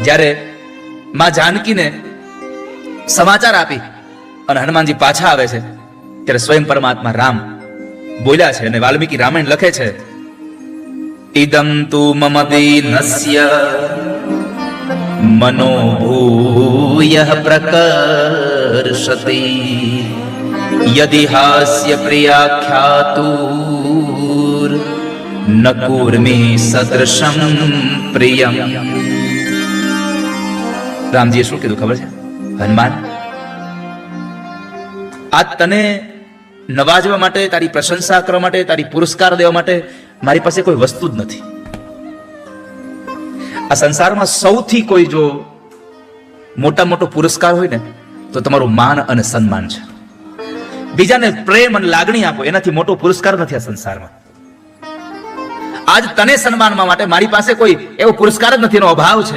જ્યારે માં જાનકીને સમાચાર આપી અને હનુમાનજી પાછા આવે છે ત્યારે સ્વયં પરમાત્મા રામ બોલ્યા છે અને વાલ્મીકી રામાયણ લખે છે, ઇદમ તુ મમ દીનસ્ય મનો ભૂયઃ પ્રકર્ષતિ યદિ હાસ્ય પ્રિયાખ્યાતુર ન કુર્મી સદૃશમ પ્રિયમ. રામજીએ શું કીધું ખબર છે? હનુમાન, આજ તને નવાજવા માટે, તારી પ્રશંસા કરવા માટે, તારી પુરસ્કાર દેવા માટે મારી પાસે કોઈ વસ્તુ જ નથી. આ સંસારમાં સૌથી કોઈ જો મોટો પુરસ્કાર હોય ને તો તમારું માન અને સન્માન છે. બીજાને પ્રેમ અને લાગણી આપો એનાથી મોટો પુરસ્કાર નથી આ સંસારમાં. આજ તને સન્માનવા માટે મારી પાસે કોઈ એવો પુરસ્કાર જ નથી, એનો અભાવ છે.